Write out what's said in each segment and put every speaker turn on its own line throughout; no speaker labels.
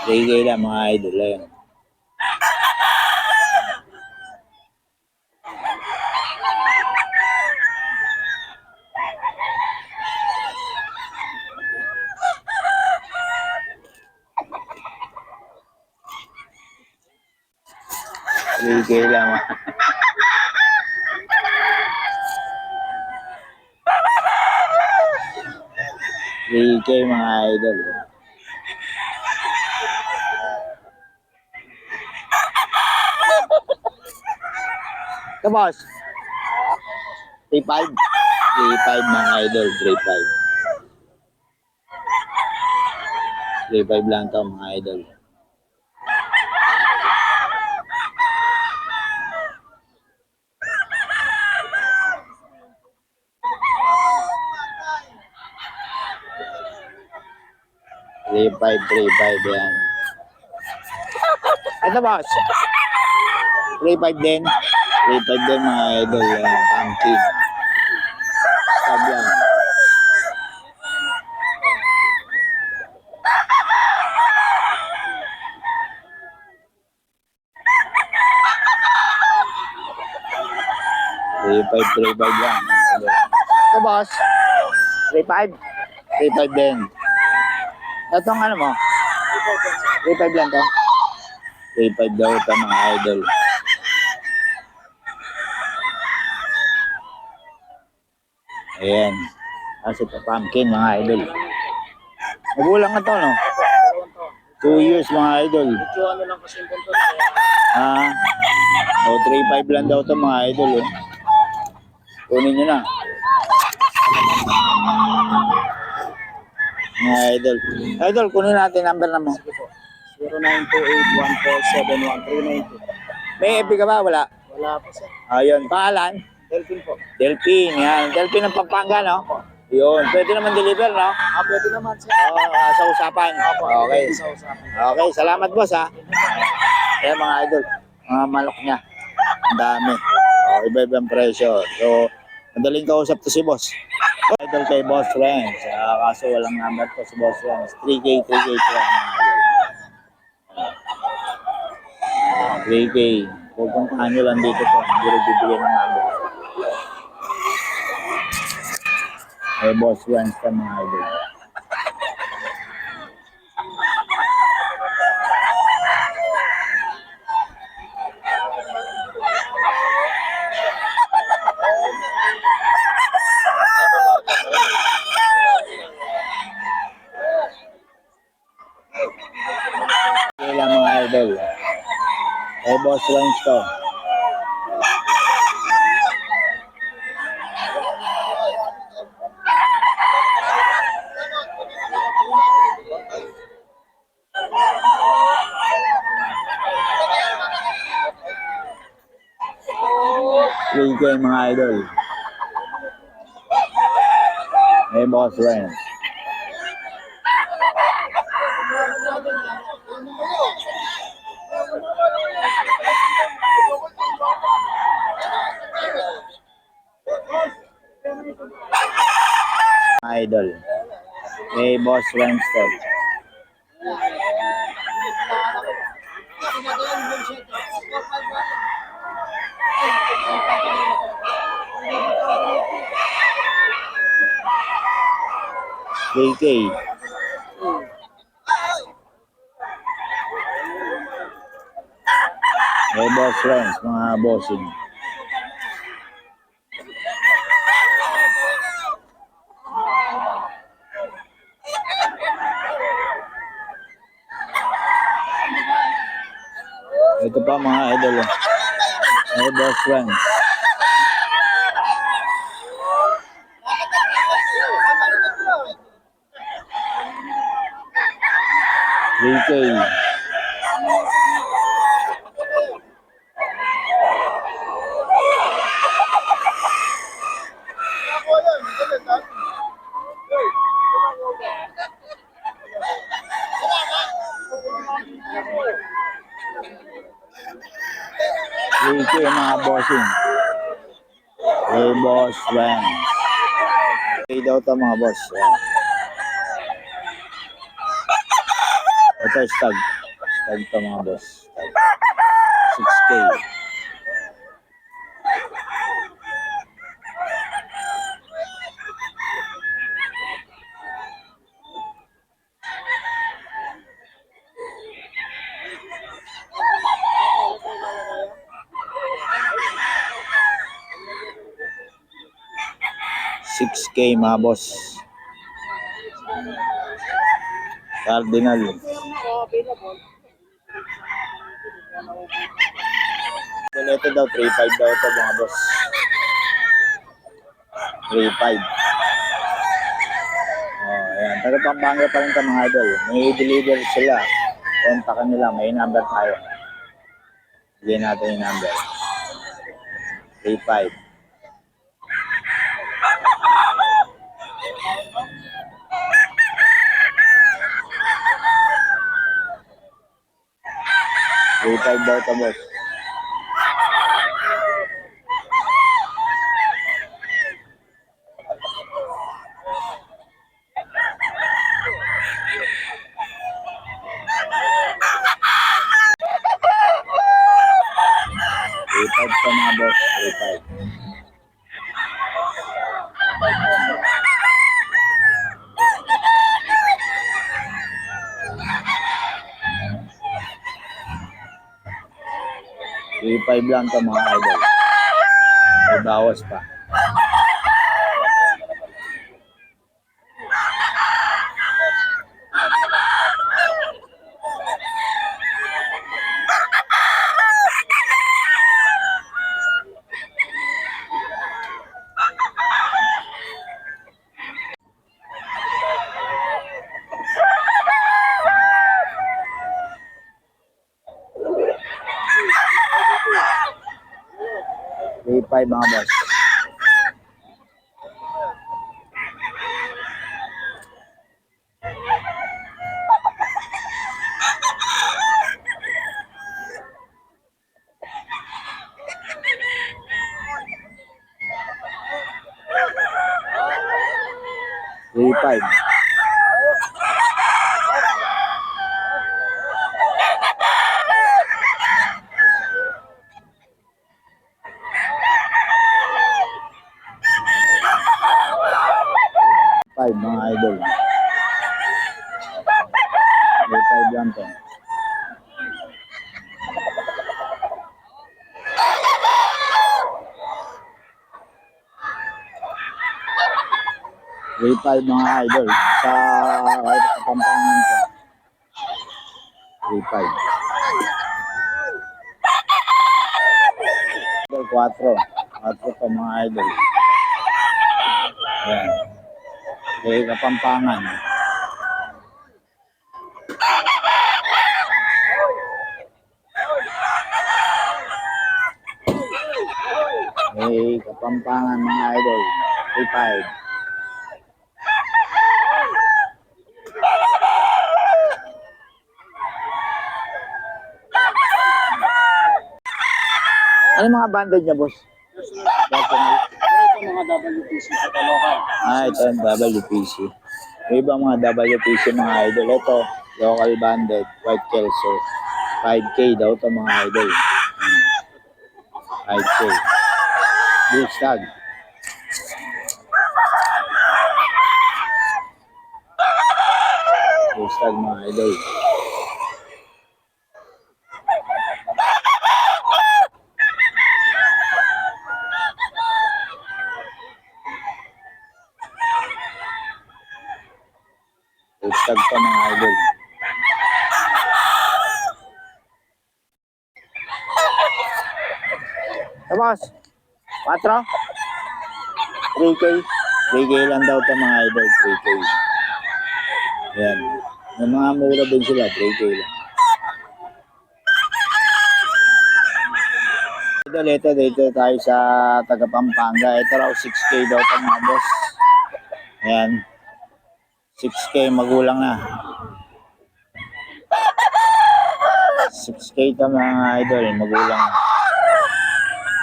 3K lang mga idol. Ayan. 3K lang. 3K mga idol. Ito boss. 3.5. 3.5 mga idol. 3.5. 3.5 lang to mga idol. Three five yan. Ito boss. 3.5 din. 3.5 din mga idol. Pumpkin. Stab yan. Three five lang. Ito boss. 3.5. 3.5 din. Itong ano mo? 3.5 lang to. 3.5 daw ito mga idol. Ayan. Kasi ito pumpkin mga idol. Magulang na to no? 2 years mga idol. O 3.5 lang daw ito mga idol. Kunin nyo na. Mga idol. Idol, kunin natin number na mo.
0928-147-1392.
May FB ka ba? Wala?
Wala po sir.
Ayun. Pangalan?
Delphin po.
Delphin. Yan. Delphin ng Pampanga, no? Yun. Pwede naman deliver, no?
Pwede naman sir.
Sa usapan. Okay.
Sa usapan.
Okay. Salamat boss ha. Ayan mga idol. Mga manok niya. Ang dami. Iba-ibang presyo. So, madaling kausap to si boss. Idol kay Boss Renz. Kaso walang number to si Boss Renz. 3K to mga idol. 3K. Pupuntahan nyo lang dito po. Hindi rin bibigyan ng number. Kay Boss Renz ka mga idol. Kailan mga idol. Kay Boss Renz to. Kay mga idol. Kay Boss Renz. Idol. Kay Boss Renz to. KK. Kay Boss Renz, mga bossing. Ito pa mga idol. Kay Boss Renz. KK. KK mga bossing. Kay Boss Renz. KK daw ito mga boss. Yan. Ito Ito, stag. Stag to mga boss. Stag. 6K. $6K mga boss. Cardinal. Ito daw, 3.5 daw ito mga boss. 3.5. Oh, ayan. Taga Pampanga pa rin ito mga idol. May deliver sila. Kontakan nila. May number tayo. Bigyan natin yung number. 3.5. Daw ito boss. Repad pa mga boss. Repad. Repad lang ito mga idol. May bawas pa. Repad mga boss. Repad. Mga idol. Repad lang ito. Repad mga idol. Sa Kapampangan ito. Repad. 4. 4 pa mga idol. Ayan. Okay, Kapampangan. Okay, Kapampangan mga idol. Repad. Ano mga banded niya, boss? Personal.
Ito mga WPC sa Caloocan.
Ito yung WPC. May ibang mga WPC mga idol. Ito, local banded, white kelso. 5K daw ito mga idol. 5K. Blue stag. Blue stag mga idol. Stag pa mga idol. Tapos, 4? 3K? 3K lang daw ito mga idol. 3K. Ayan. May mga mura din sila. 3K lang. Idol, ito dito tayo sa taga Pampanga. Ito raw 6K daw ito mga boss. Ayan. 6K magulang na. 6K ito mga idol, magulang na.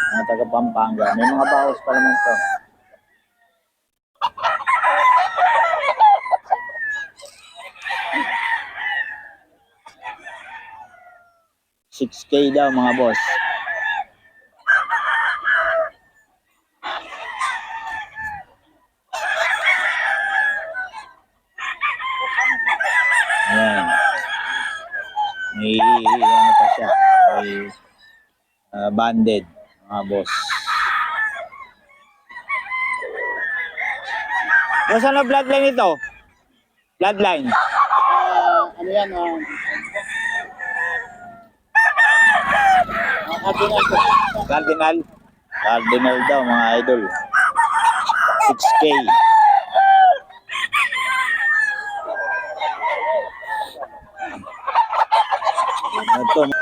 Mga taga Pampanga. May mga bawas pa naman to. 6K daw mga boss. Ayan. May ano pa siya. May banded mga boss. Nasaan na bloodline ito? Bloodline.
Ano yan? Cardinal po.
Cardinal. Cardinal daw mga idol. 6K. Ito.